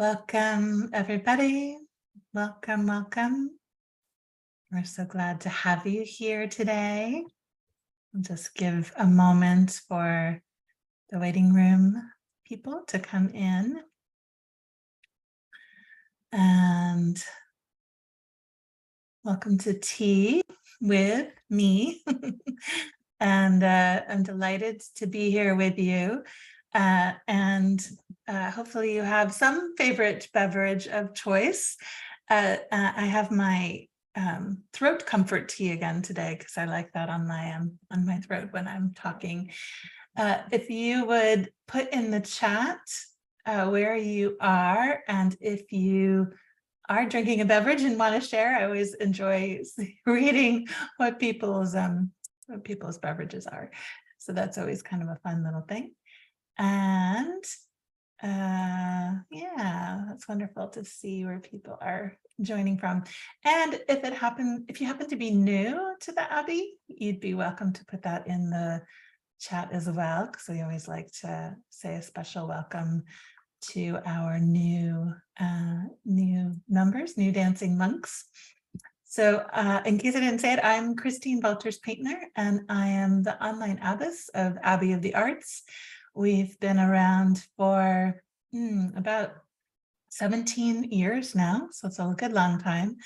Welcome, everybody. Welcome, welcome. We're so glad to have you here today. I'll just give a moment for the waiting room people to come in. And welcome to tea with me. And I'm delighted to be here with you. Hopefully you have some favorite beverage of choice. I have my throat comfort tea again today because I like that on my throat when I'm talking. If you would put in the chat where you are, and if you are drinking a beverage and want to share, I always enjoy reading what people's beverages are. So that's always kind of a fun little thing. And yeah, that's wonderful to see where people are joining from. And if you happen to be new to the Abbey, you'd be welcome to put that in the chat as well, because we always like to say a special welcome to our new members, new dancing monks. So in case I didn't say it, I'm Christine Valters Painter, and I am the online abbess of Abbey of the Arts. We've been around for about 17 years now, so it's a good long time,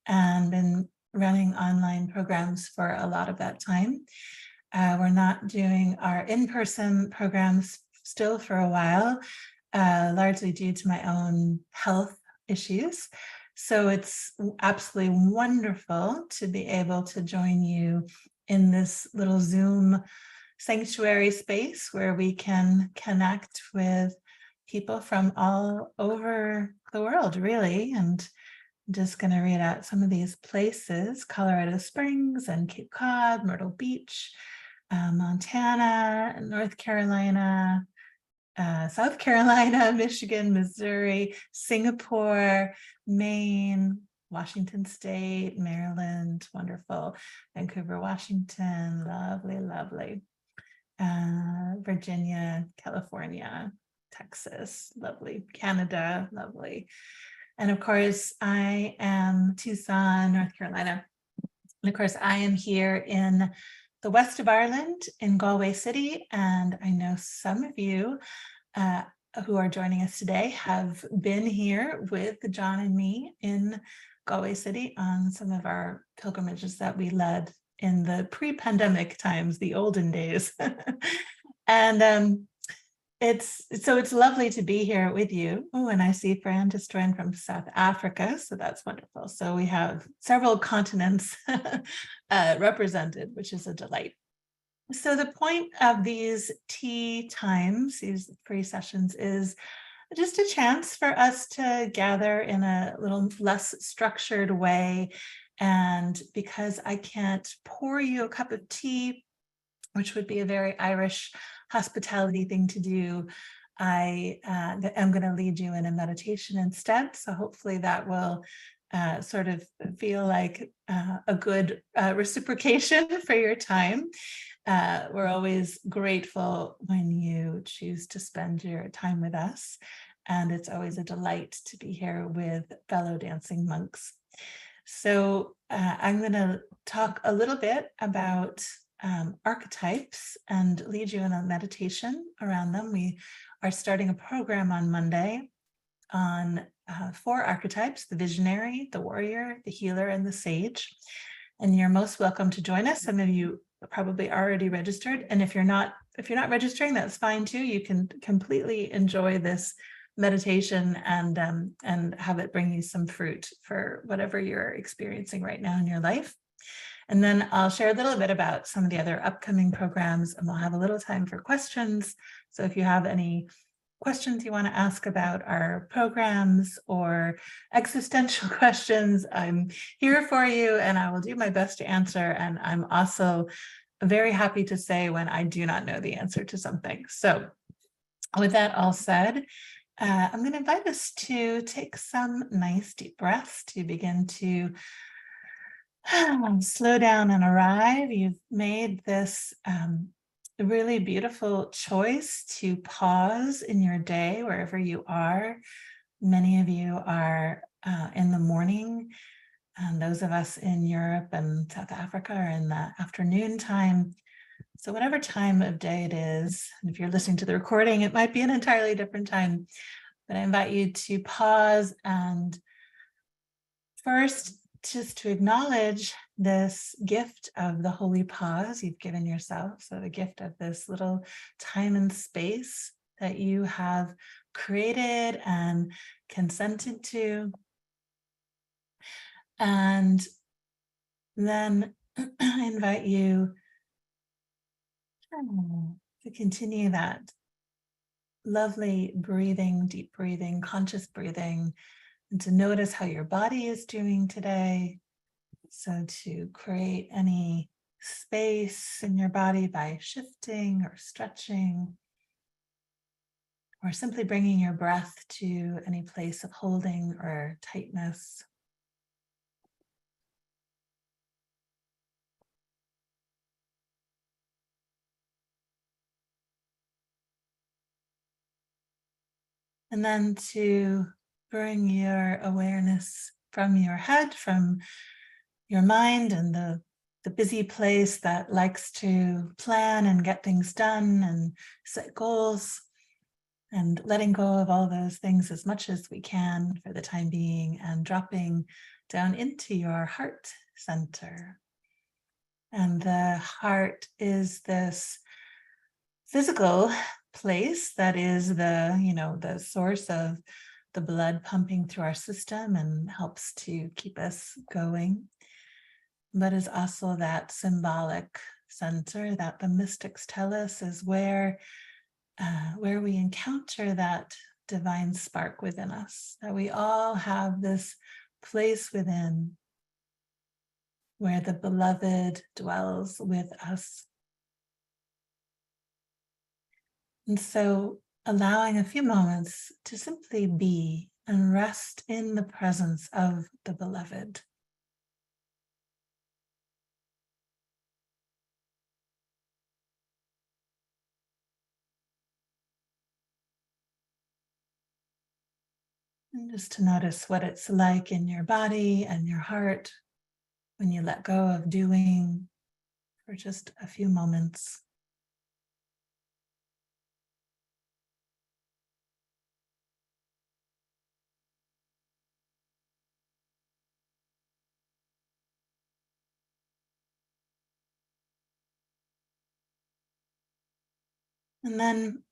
and been running online programs for a lot of that time. We're not doing our in-person programs still for a while, largely due to my own health issues. So it's absolutely wonderful to be able to join you in this little Zoom sanctuary space where we can connect with people from all over the world, really. And I'm just going to read out some of these places: Colorado Springs and Cape Cod, Myrtle Beach, Montana, North Carolina, South Carolina, Michigan, Missouri, Singapore, Maine, Washington State, Maryland, wonderful, Vancouver, Washington, lovely, lovely, Virginia, California, Texas, lovely, Canada, lovely. And of course, I am Tucson, North Carolina. And of course, I am here in the west of Ireland in Galway City. And I know some of you who are joining us today have been here with John and me in Galway City on some of our pilgrimages that we led in the pre-pandemic times, the olden days. And it's lovely to be here with you. Oh, and I see Fran just joined from South Africa, so that's wonderful. So we have several continents represented, which is a delight. So the point of these tea times, these free sessions, is just a chance for us to gather in a little less structured way. And because I can't pour you a cup of tea, which would be a very Irish hospitality thing to do, I am going to lead you in a meditation instead. So hopefully that will sort of feel like a good reciprocation for your time. We're always grateful when you choose to spend your time with us. And it's always a delight to be here with fellow dancing monks. So I'm going to talk a little bit about archetypes and lead you in a meditation around them. We are starting a program on Monday on 4 archetypes: the visionary, the warrior, the healer, and the sage. And you're most welcome to join us. Some of you probably already registered. And if you're not registering, that's fine too. You can completely enjoy this meditation and have it bring you some fruit for whatever you're experiencing right now in your life. And then I'll share a little bit about some of the other upcoming programs, and we'll have a little time for questions. So if you have any questions you want to ask about our programs or existential questions, I'm here for you and I will do my best to answer. And I'm also very happy to say when I do not know the answer to something. So with that all said, I'm going to invite us to take some nice deep breaths to begin to slow down and arrive. You've made this a really beautiful choice to pause in your day wherever you are, Many of you are in the morning, and those of us in Europe and South Africa are in the afternoon time. So whatever time of day it is, and if you're listening to the recording, it might be an entirely different time, but I invite you to pause and first just to acknowledge this gift of the holy pause you've given yourself. So the gift of this little time and space that you have created and consented to. And then I invite you to continue that lovely breathing, deep breathing, conscious breathing, and to notice how your body is doing today. So to create any space in your body by shifting or stretching, or simply bringing your breath to any place of holding or tightness. And then to bring your awareness from your head, from your mind and the busy place that likes to plan and get things done and set goals, and letting go of all those things as much as we can for the time being, and dropping down into your heart center. And the heart is this physical place that is the source of the blood pumping through our system and helps to keep us going, but is also that symbolic center that the mystics tell us is where we encounter that divine spark within us, that we all have this place within where the beloved dwells with us. And so allowing a few moments to simply be and rest in the presence of the beloved. And just to notice what it's like in your body and your heart when you let go of doing for just a few moments. And then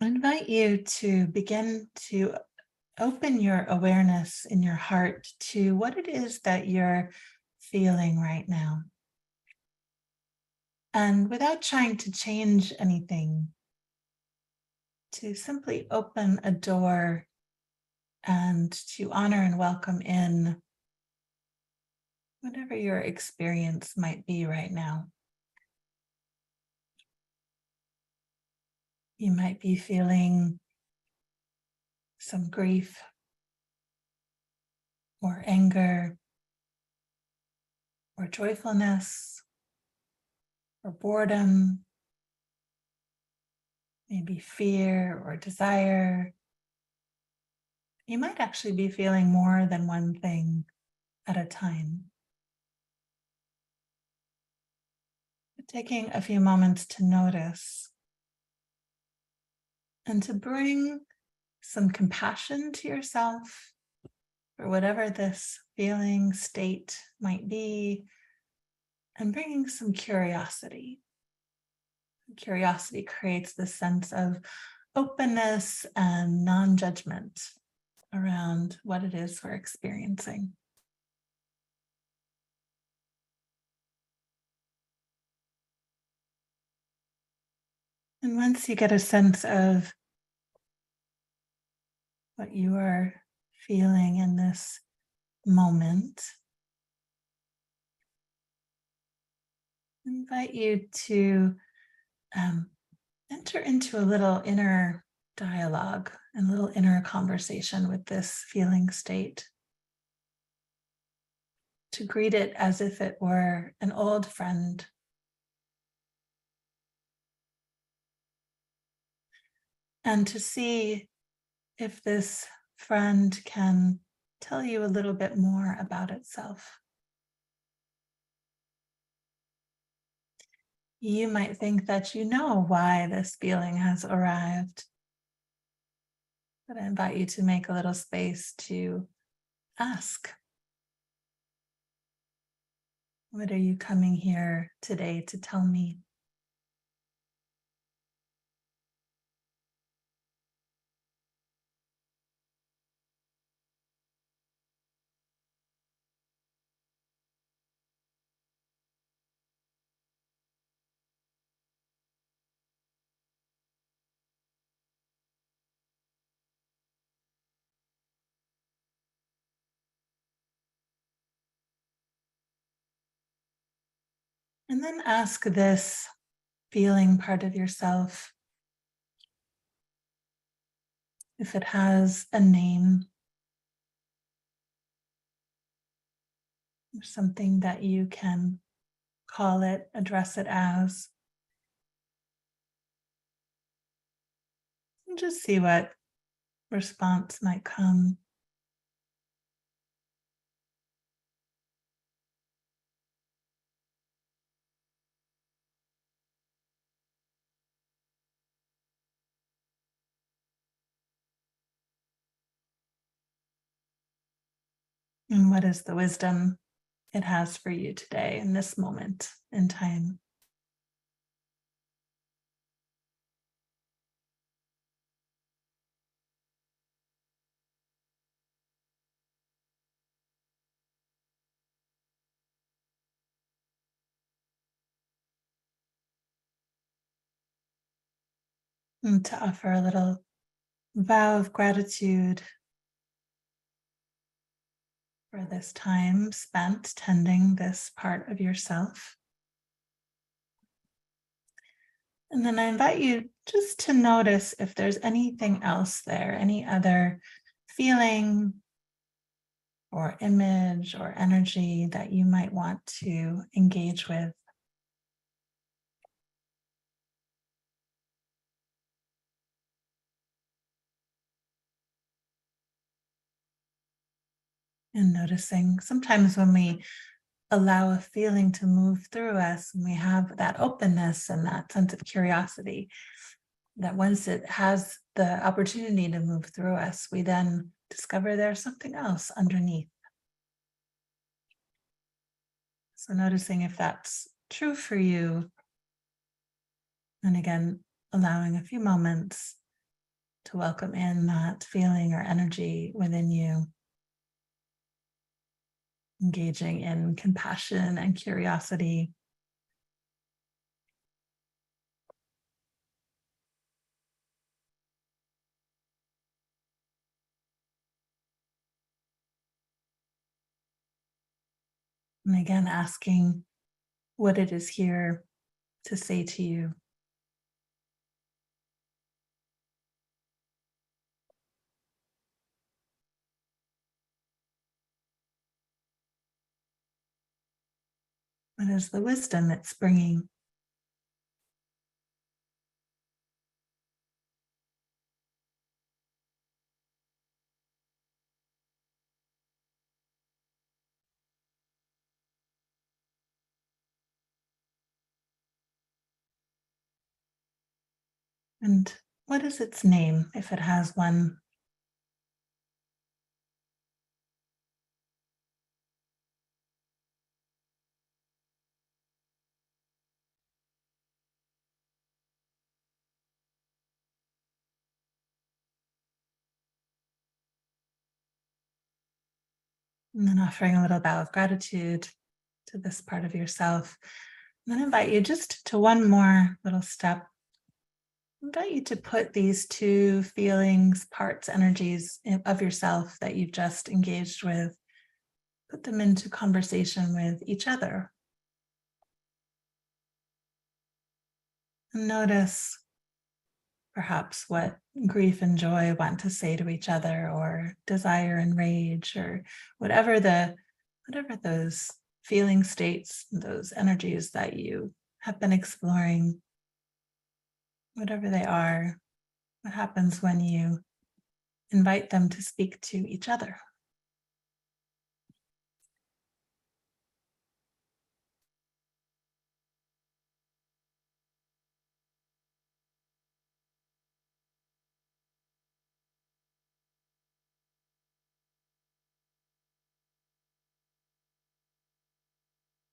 I invite you to begin to open your awareness in your heart to what it is that you're feeling right now. And without trying to change anything, to simply open a door and to honor and welcome in whatever your experience might be right now. You might be feeling some grief or anger or joyfulness or boredom, maybe fear or desire. You might actually be feeling more than one thing at a time. But taking a few moments to notice and to bring some compassion to yourself for whatever this feeling state might be, and bringing some curiosity. Curiosity creates this sense of openness and non-judgment around what it is we're experiencing. And once you get a sense of what you are feeling in this moment, I invite you to enter into a little inner dialogue and a little inner conversation with this feeling state. To greet it as if it were an old friend. And to see if this friend can tell you a little bit more about itself. You might think that you know why this feeling has arrived, but I invite you to make a little space to ask, what are you coming here today to tell me? And then ask this feeling part of yourself if it has a name or something that you can call it, address it as. And just see what response might come. And what is the wisdom it has for you today in this moment in time? And to offer a little vow of gratitude for this time spent tending this part of yourself. And then I invite you just to notice if there's anything else there, any other feeling or image or energy that you might want to engage with. And noticing sometimes when we allow a feeling to move through us, and we have that openness and that sense of curiosity, that once it has the opportunity to move through us, we then discover there's something else underneath. So noticing if that's true for you. And again, allowing a few moments to welcome in that feeling or energy within you. Engaging in compassion and curiosity. And again, asking what it is here to say to you. What is the wisdom it's bringing? And what is its name, if it has one? And then offering a little bow of gratitude to this part of yourself. And then invite you just to one more little step. I invite you to put these two feelings, parts, energies of yourself that you've just engaged with, put them into conversation with each other. And notice perhaps what grief and joy want to say to each other, or desire and rage, or whatever those feeling states, those energies that you have been exploring, whatever they are, what happens when you invite them to speak to each other.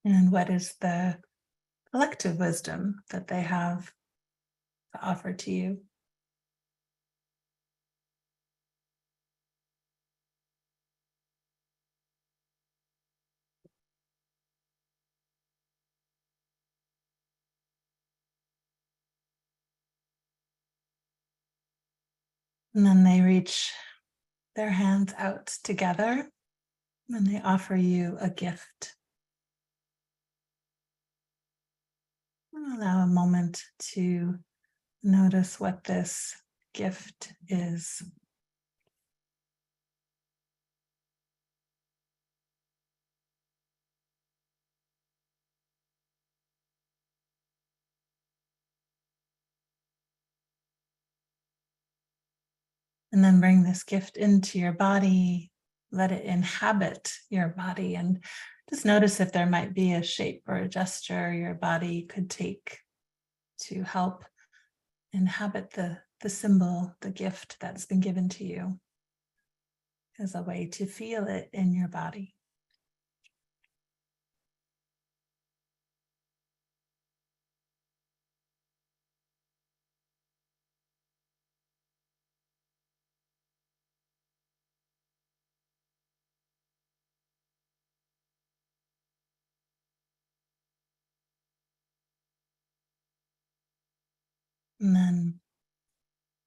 And what is the collective wisdom that they have to offer to you? And then they reach their hands out together and they offer you a gift. And allow a moment to notice what this gift is. And then bring this gift into your body, let it inhabit your body, and just notice if there might be a shape or a gesture your body could take to help inhabit the symbol, the gift that's been given to you, as a way to feel it in your body. And then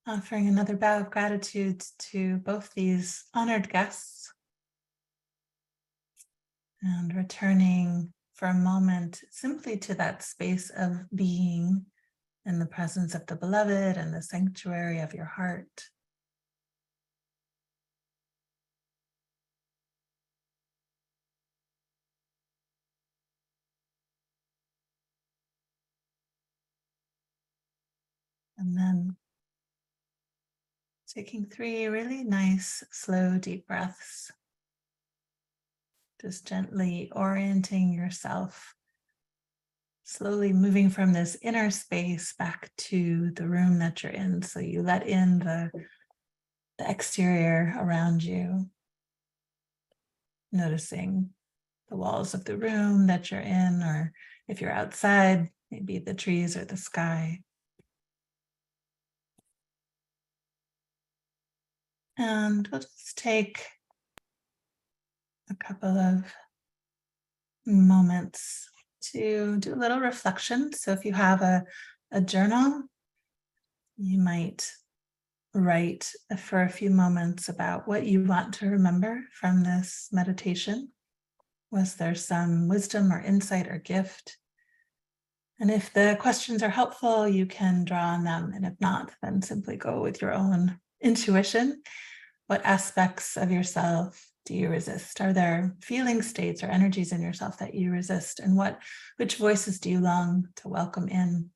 offering another bow of gratitude to both these honored guests and returning for a moment simply to that space of being in the presence of the beloved and the sanctuary of your heart. And then taking 3 really nice, slow, deep breaths. Just gently orienting yourself, slowly moving from this inner space back to the room that you're in. So you let in the exterior around you, noticing the walls of the room that you're in, or if you're outside, maybe the trees or the sky. And we'll just take a couple of moments to do a little reflection. So if you have a journal, you might write for a few moments about what you want to remember from this meditation. Was there some wisdom or insight or gift? And if the questions are helpful, you can draw on them. And if not, then simply go with your own intuition. What aspects of yourself do you resist? Are there feeling states or energies in yourself that you resist? And which voices do you long to welcome in?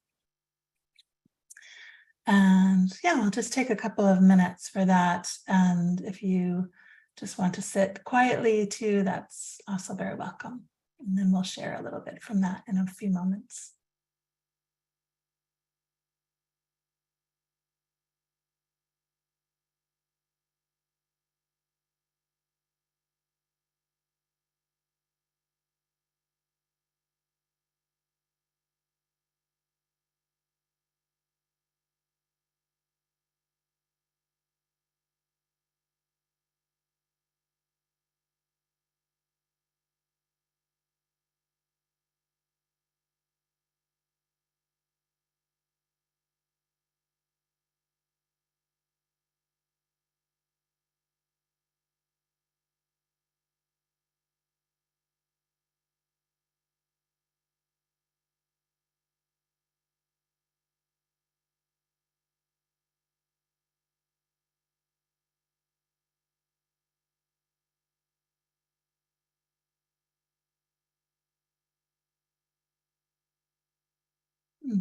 And yeah, we'll just take a couple of minutes for that. And if you just want to sit quietly too, that's also very welcome. And then we'll share a little bit from that in a few moments.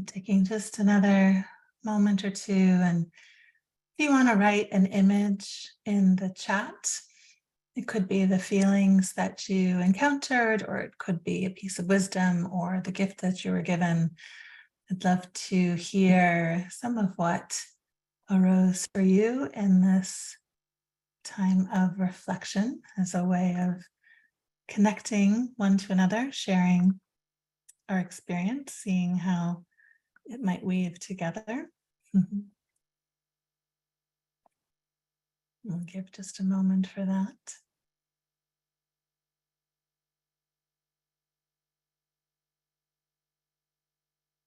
Taking just another moment or two and If you want to write an image in the chat, it could be the feelings that you encountered, or it could be a piece of wisdom or the gift that you were given. I'd love to hear some of what arose for you in this time of reflection as a way of connecting one to another, sharing our experience, seeing how it might weave together. We'll give just a moment for that.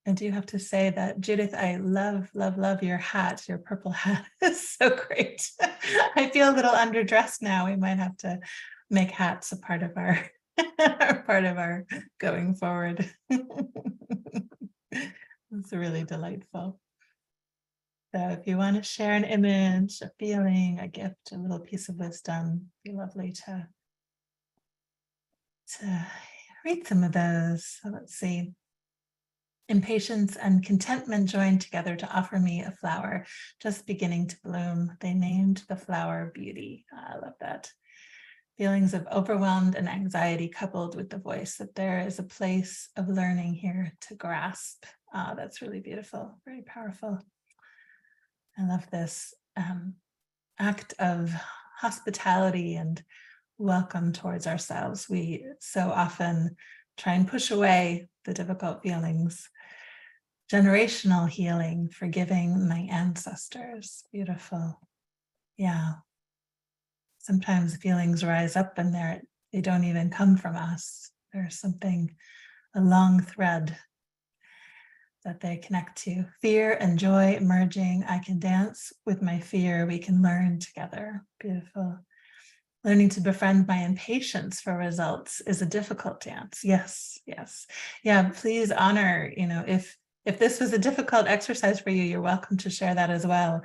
I do have to say that, Judith, I love, love, love your hat. Your purple hat is so great. I feel a little underdressed now. We might have to make hats a part of our going forward. It's really delightful. So if you want to share an image, a feeling, a gift, a little piece of wisdom, it'd be lovely to read some of those. So let's see. Impatience and contentment joined together to offer me a flower just beginning to bloom. They named the flower Beauty. I love that. Feelings of overwhelmed and anxiety coupled with the voice that there is a place of learning here to grasp. That's really beautiful, very powerful. I love this act of hospitality and welcome towards ourselves. We so often try and push away the difficult feelings. Generational healing, forgiving my ancestors. Beautiful. Yeah. Sometimes feelings rise up and they don't even come from us. There's something, a long thread that they connect to. Fear and joy merging. I can dance with my fear. We can learn together. Beautiful. Learning to befriend my impatience for results is a difficult dance. Yes, yes. Yeah, please honor, if this was a difficult exercise for you, you're welcome to share that as well.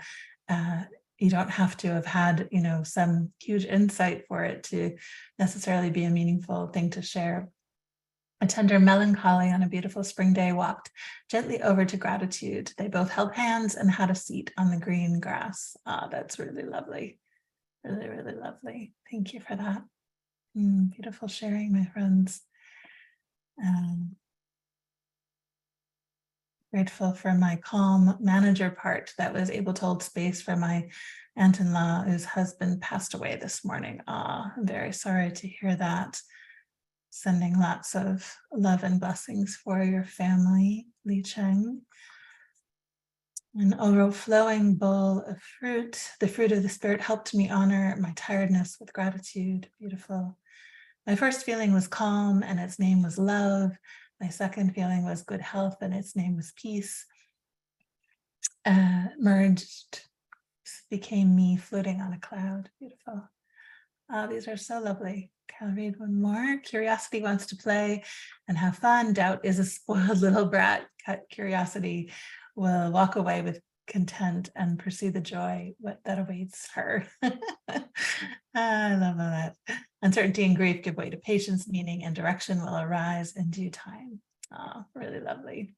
You don't have to have had, some huge insight for it to necessarily be a meaningful thing to share. A tender melancholy on a beautiful spring day walked gently over to gratitude. They both held hands and had a seat on the green grass. That's really lovely. Really, really lovely. Thank you for that. Beautiful sharing, my friends. Grateful for my calm manager part that was able to hold space for my aunt-in-law whose husband passed away this morning. I'm very sorry to hear that. Sending lots of love and blessings for your family, Li Cheng. An overflowing bowl of fruit. The fruit of the spirit helped me honor my tiredness with gratitude. Beautiful. My first feeling was calm and its name was love. My second feeling was good health and its name was peace. Merged, became me floating on a cloud. Beautiful. These are so lovely. I'll read one more. Curiosity wants to play and have fun. Doubt is a spoiled little brat. Curiosity will walk away with content and pursue the joy that awaits her. I love all that. Uncertainty and grief give way to patience, meaning and direction will arise in due time. Really lovely.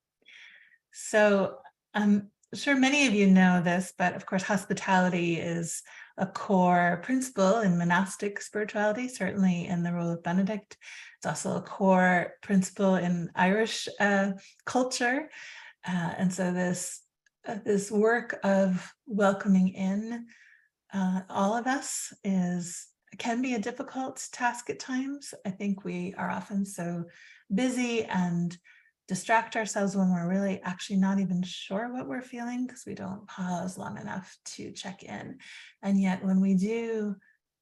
So I'm sure many of you know this, but of course, hospitality is a core principle in monastic spirituality, certainly in the rule of Benedict. It's also a core principle in Irish culture. And so this work of welcoming in all of us can be a difficult task at times. I think we are often so busy and distract ourselves when we're really actually not even sure what we're feeling because we don't pause long enough to check in. And yet when we do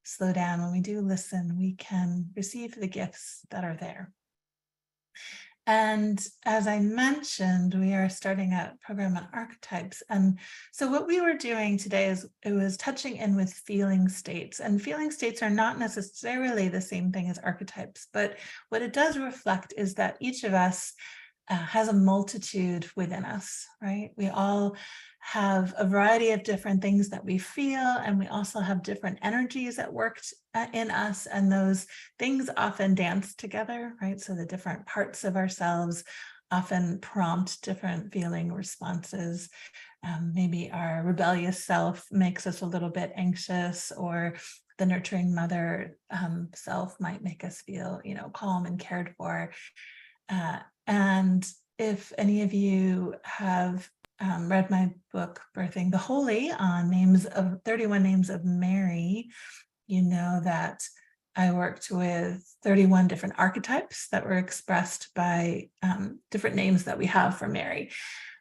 slow down, when we do listen, we can receive the gifts that are there. And as I mentioned, we are starting a program on archetypes. And so what we were doing today is it was touching in with feeling states. And feeling states are not necessarily the same thing as archetypes, but what it does reflect is that each of us has a multitude within us, right? We all have a variety of different things that we feel, and we also have different energies that work in us, and those things often dance together, right? So the different parts of ourselves often prompt different feeling responses. Maybe our rebellious self makes us a little bit anxious, or the nurturing mother self might make us feel, calm and cared for. And if any of you have read my book, Birthing the Holy, on 31 Names of Mary, you know that I worked with 31 different archetypes that were expressed by different names that we have for Mary.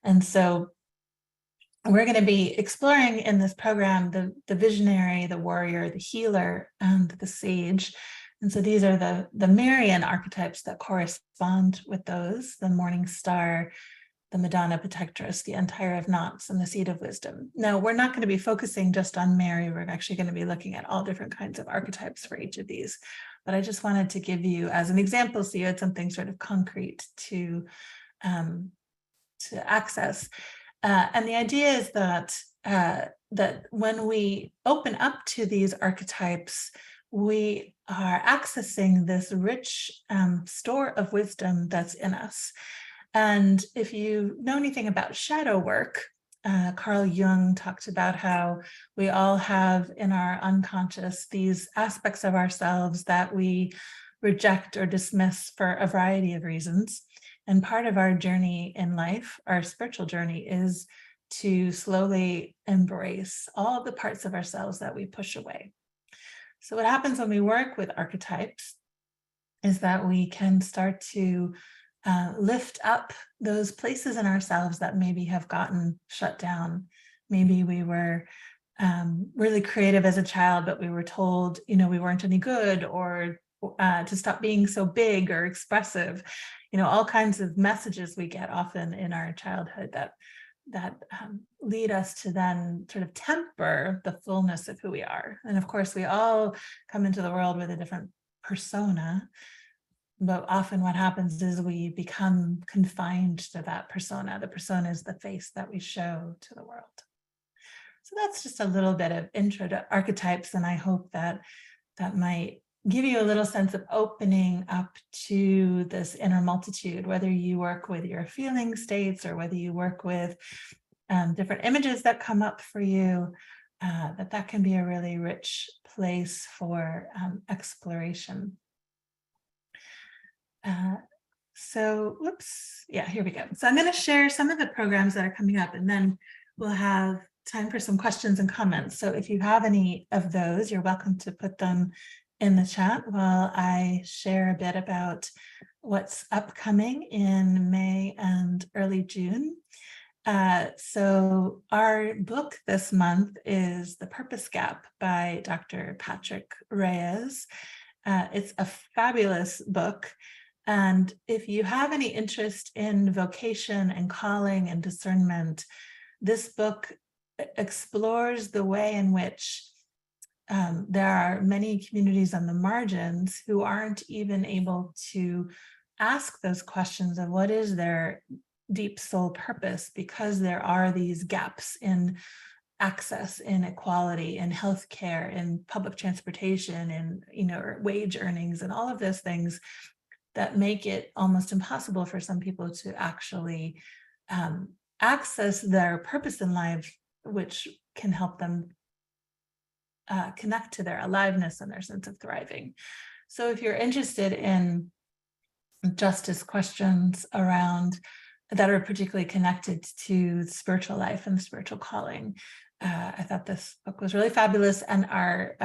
And so we're going to be exploring in this program the visionary, the warrior, the healer, and the sage. And so these are the Marian archetypes that correspond with those: the morning star, the Madonna Protectress, the Entire of Knots, and the Seed of Wisdom. Now, we're not going to be focusing just on Mary. We're actually going to be looking at all different kinds of archetypes for each of these. But I just wanted to give you as an example, so you had something sort of concrete to access. And the idea is that that when we open up to these archetypes, we are accessing this rich store of wisdom that's in us. And if you know anything about shadow work, Carl Jung talked about how we all have in our unconscious these aspects of ourselves that we reject or dismiss for a variety of reasons. And part of our journey in life, our spiritual journey, is to slowly embrace all the parts of ourselves that we push away. So what happens when we work with archetypes is that we can start to lift up those places in ourselves that maybe have gotten shut down. Maybe we were really creative as a child, but we were told, we weren't any good, or to stop being so big or expressive. All kinds of messages we get often in our childhood that lead us to then sort of temper the fullness of who we are. And of course, we all come into the world with a different persona. But often what happens is we become confined to that persona. The persona is the face that we show to the world. So that's just a little bit of intro to archetypes, and I hope that might give you a little sense of opening up to this inner multitude, whether you work with your feeling states or whether you work with different images that come up for you, that can be a really rich place for exploration. Here we go. So I'm going to share some of the programs that are coming up, and then we'll have time for some questions and comments. So if you have any of those, you're welcome to put them in the chat while I share a bit about what's upcoming in May and early June. So our book this month is The Purpose Gap by Dr. Patrick Reyes. It's a fabulous book. And if you have any interest in vocation and calling and discernment, this book explores the way in which there are many communities on the margins who aren't even able to ask those questions of what is their deep soul purpose, because there are these gaps in access, in equality, in healthcare, in public transportation, in wage earnings, and all of those things that make it almost impossible for some people to actually access their purpose in life, which can help them connect to their aliveness and their sense of thriving. So if you're interested in justice questions around that are particularly connected to spiritual life and spiritual calling, I thought this book was really fabulous, and our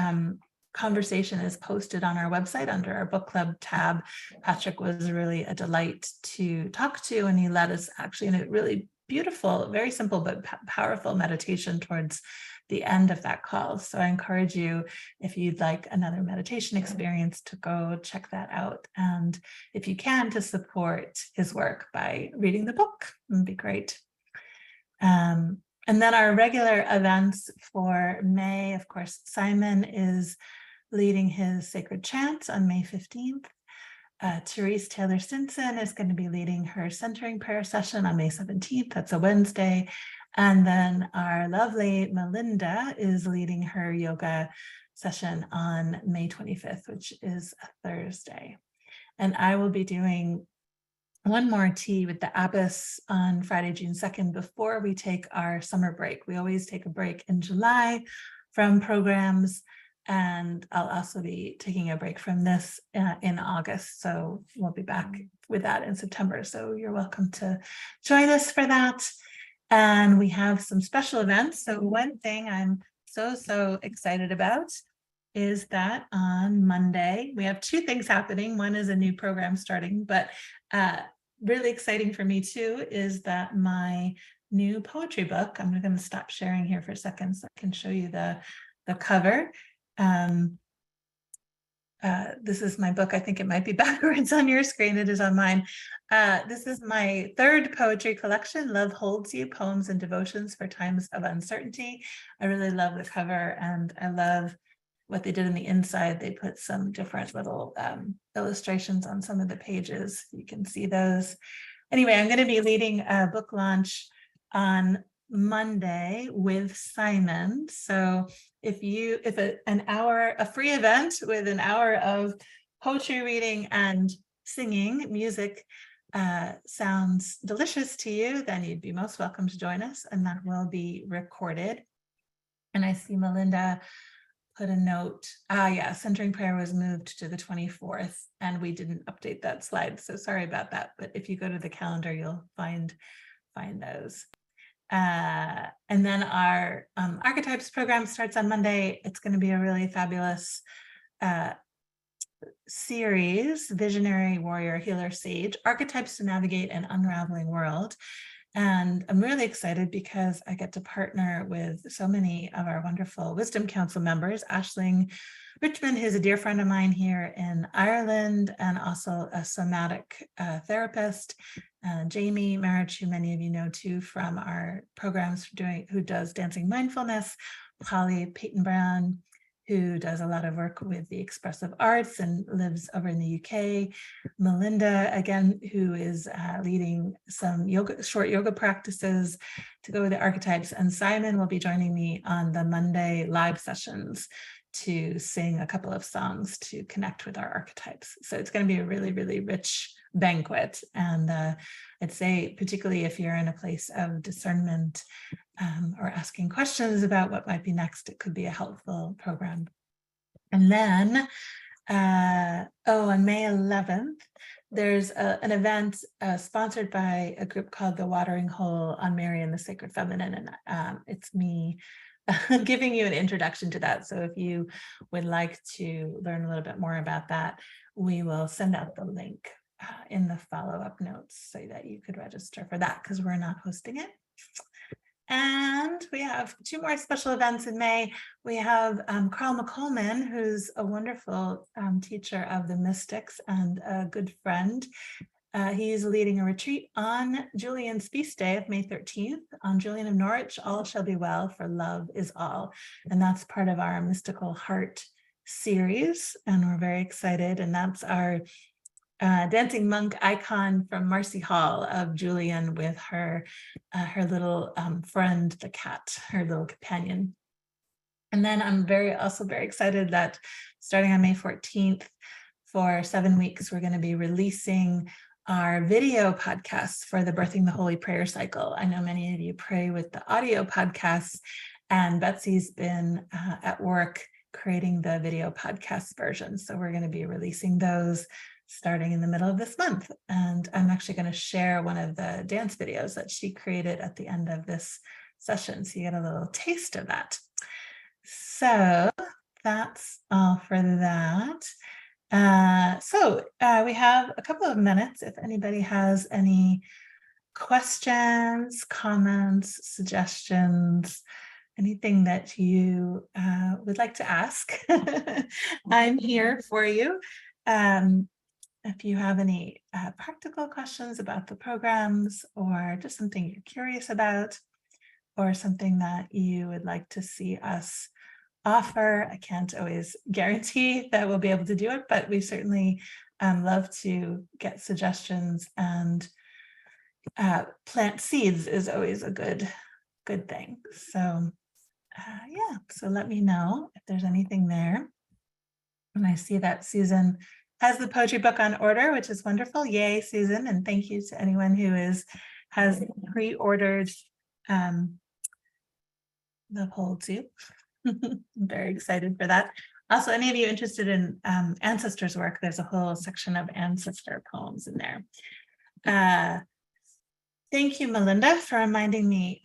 conversation is posted on our website under our book club tab. Patrick was really a delight to talk to, and he led us actually in a really beautiful, very simple but powerful meditation towards the end of that call. So I encourage you, if you'd like another meditation experience, to go check that out. And if you can, to support his work by reading the book, it would be great. And then our regular events for May, of course, Simon is leading his sacred chant on May 15th. Therese Taylor Stinson is going to be leading her centering prayer session on May 17th. That's a Wednesday. And then our lovely Melinda is leading her yoga session on May 25th, which is a Thursday. And I will be doing one more tea with the Abbess on Friday, June 2nd, before we take our summer break. We always take a break in July from programs, and I'll also be taking a break from this in August. So we'll be back with that in September. So you're welcome to join us for that. And we have some special events. So one thing I'm so excited about is that on Monday, we have two things happening. One is a new program starting, but really exciting for me too is that my new poetry book, I'm going to stop sharing here for a second so I can show you the cover. This is my book. I think it might be backwards on your screen. It is on mine. This is my third poetry collection, Love Holds You, Poems and Devotions for Times of Uncertainty. I really love the cover, and I love what they did in the inside. They put some different little illustrations on some of the pages. You can see those. Anyway, I'm going to be leading a book launch on Monday with Simon. So if a free event with an hour of poetry reading and singing music sounds delicious to you, then you'd be most welcome to join us, and that will be recorded. And I see Melinda put a note. Yeah, centering prayer was moved to the 24th, and we didn't update that slide. So sorry about that. But if you go to the calendar, you'll find those. And then our archetypes program starts on Monday. It's going to be a really fabulous series, Visionary Warrior Healer Sage, Archetypes to Navigate an Unraveling World. And I'm really excited because I get to partner with so many of our wonderful Wisdom Council members. Aisling Richmond, who's a dear friend of mine here in Ireland, and also a somatic therapist. Jamie Marriage, who many of you know too from our programs who does Dancing Mindfulness. Holly Peyton Brown, who does a lot of work with the expressive arts and lives over in the UK. Melinda, again, who is leading some short yoga practices to go with the archetypes. And Simon will be joining me on the Monday live sessions to sing a couple of songs to connect with our archetypes. So it's going to be a really, really rich banquet. And I'd say, particularly if you're in a place of discernment or asking questions about what might be next, it could be a helpful program. And then, on May 11th, there's an event sponsored by a group called The Watering Hole on Mary and the Sacred Feminine. And it's me giving you an introduction to that. So if you would like to learn a little bit more about that, we will send out the link in the follow-up notes so that you could register for that, because we're not hosting it. And we have two more special events in May. We have Carl McColman, who's a wonderful teacher of the mystics and a good friend. He's leading a retreat on Julian's feast day of May 13th. On Julian of Norwich, all shall be well, for love is all. And that's part of our Mystical Heart series. And we're very excited. And that's our dancing monk icon from Marcy Hall of Julian with her little friend, the cat, her little companion. And then I'm also very excited that starting on May 14th, for 7 weeks, we're going to be releasing our video podcasts for the Birthing the Holy Prayer Cycle. I know many of you pray with the audio podcasts, and Betsy's been at work creating the video podcast version. So we're going to be releasing those starting in the middle of this month. And I'm actually going to share one of the dance videos that she created at the end of this session, so you get a little taste of that. So that's all for that. We have a couple of minutes if anybody has any questions, comments, suggestions, anything that you would like to ask. I'm here for you. If you have any practical questions about the programs, or just something you're curious about, or something that you would like to see us offer, I can't always guarantee that we'll be able to do it, but we certainly love to get suggestions, and plant seeds is always a good thing. So so let me know if there's anything there. And I see that Susan has the poetry book on order, which is wonderful. Yay, Susan. And thank you to anyone who has pre-ordered the whole too. I'm very excited for that. Also, any of you interested in ancestors' work, there's a whole section of ancestor poems in there. Thank you, Melinda, for reminding me.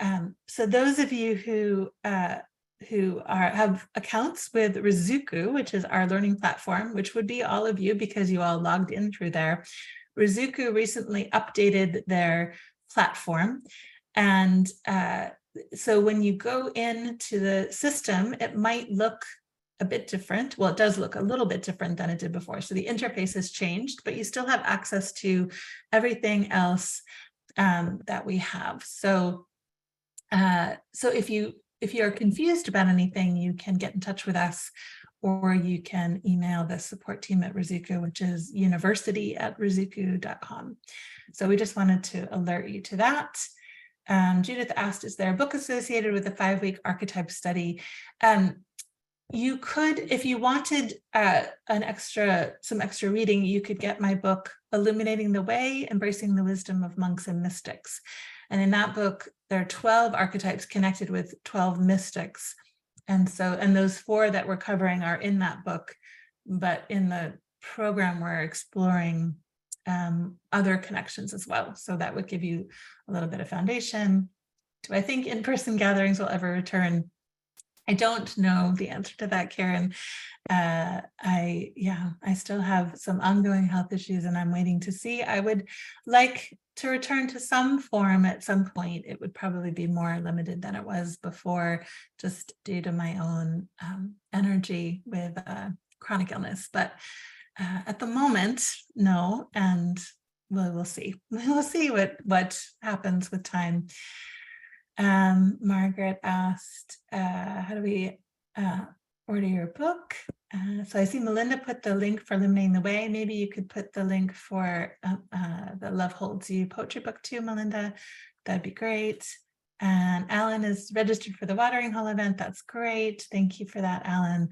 So those of you who have accounts with Rizuku, which is our learning platform, which would be all of you because you all logged in through there. Rizuku recently updated their platform. And so when you go into the system, it might look a bit different. Well, it does look a little bit different than it did before. So the interface has changed, but you still have access to everything else that we have. So if you are confused about anything, you can get in touch with us, or you can email the support team at Rizuku, which is university@rizuku.com. So we just wanted to alert you to that. Judith asked, is there a book associated with the 5-week archetype study? You could, if you wanted some extra reading, you could get my book, Illuminating the Way, Embracing the Wisdom of Monks and Mystics. And in that book, there are 12 archetypes connected with 12 mystics. And those 4 that we're covering are in that book, but in the program, we're exploring other connections as well. So that would give you a little bit of foundation. Do I think in-person gatherings will ever return? I don't know the answer to that, Karen. I still have some ongoing health issues and I'm waiting to see. I would like to return to some form at some point. It would probably be more limited than it was before, just due to my own energy with chronic illness. But at the moment, no, and we'll see. We'll see what happens with time. Margaret asked, how do we order your book? So I see Melinda put the link for Illuminating the Way. Maybe you could put the link for the Love Holds You poetry book too, Melinda. That'd be great. And Alan is registered for the Watering Hole event. That's great. Thank you for that, Alan.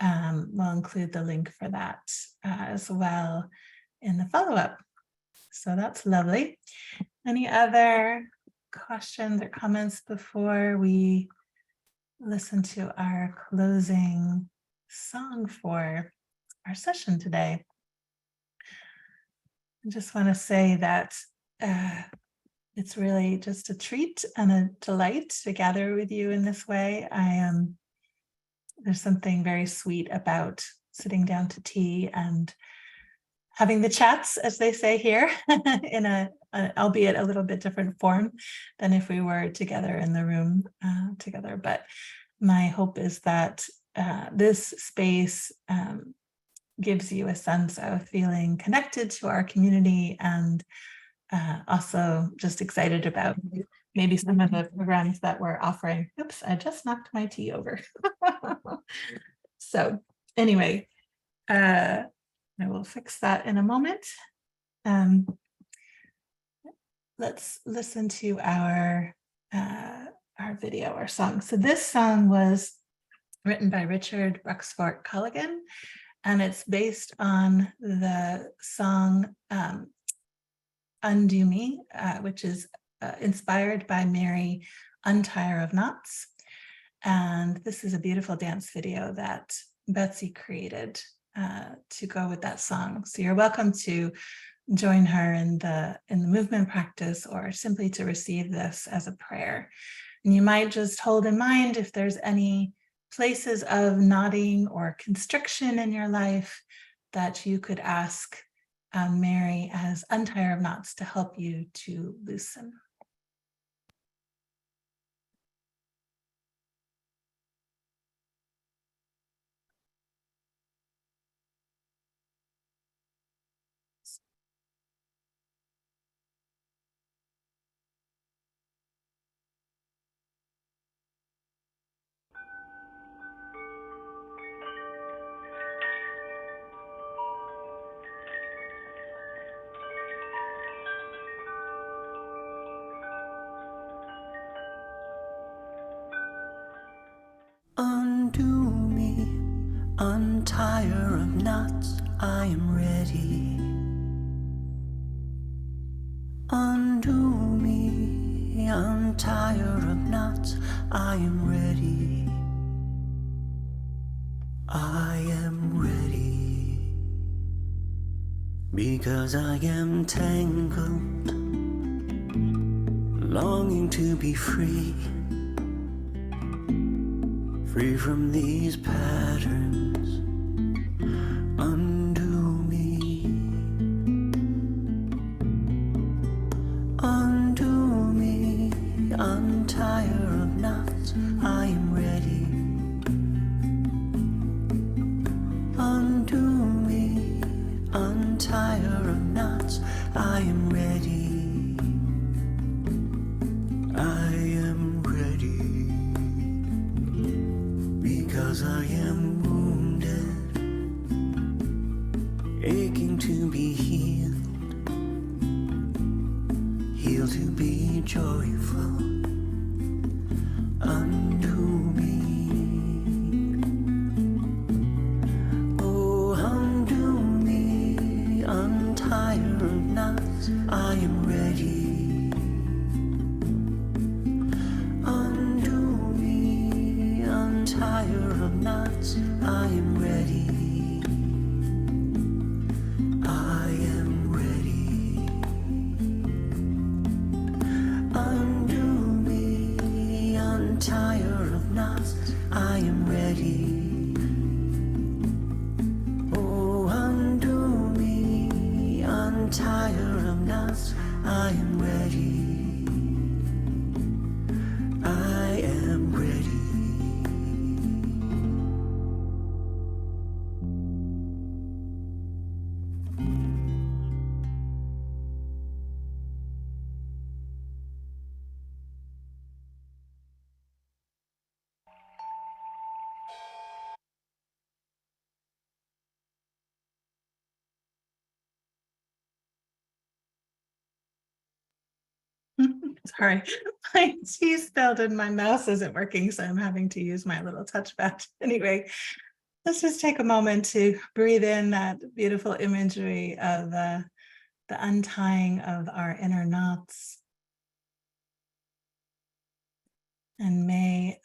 We'll include the link for that as well in the follow-up. So that's lovely. Any other questions or comments before we listen to our closing song for our session today? I just want to say that it's really just a treat and a delight to gather with you in this way. There's something very sweet about sitting down to tea and having the chats, as they say here, in a albeit a little bit different form than if we were together in the room together. But my hope is that this space gives you a sense of feeling connected to our community, and also just excited about maybe some of the programs that we're offering. Oops, I just knocked my tea over. So anyway, I will fix that in a moment. Let's listen to our video, our song. So this song was written by Richard Bruxfort Culligan, and it's based on the song Undo Me, which is inspired by Mary Untie of Knots. And this is a beautiful dance video that Betsy created to go with that song. So you're welcome to join her in the movement practice, or simply to receive this as a prayer. And you might just hold in mind if there's any places of knotting or constriction in your life that you could ask Mary as Untie of Knots to help you to loosen. Undo me, untie of knots. I am ready. Undo me, untie of knots. I am ready. I am ready. Because I am tangled, longing to be free. Free from these patterns. Undo me. Undo me, untie of knots. I am ready. Undo me, untie of knots. I am ready. I am ready. Because I am wounded, aching to be healed. Healed to be joyful. Undo me. Oh, undo me, untie of knots. I am ready. Undo me, untie of knots. I am ready. I am ready. Undo me, untie of knots. I am ready. Oh, undo me, untie of knots. I am ready. I am ready. Sorry, my T spelled and my mouse isn't working, so I'm having to use my little touchpad. Anyway, let's just take a moment to breathe in that beautiful imagery of the untying of our inner knots. And may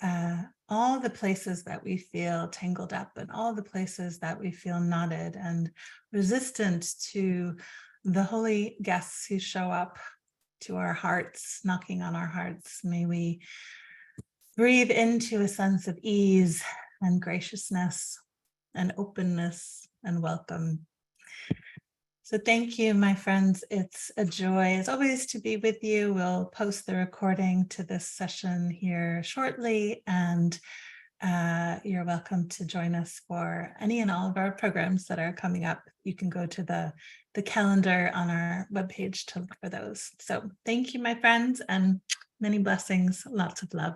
all the places that we feel tangled up and all the places that we feel knotted and resistant to the holy guests who show up to our hearts, knocking on our hearts, may we breathe into a sense of ease and graciousness and openness and welcome. So thank you, my friends. It's a joy, as always, to be with you. We'll post the recording to this session here shortly, and you're welcome to join us for any and all of our programs that are coming up. You can go to the calendar on our webpage to look for those. So thank you, my friends, and many blessings, lots of love.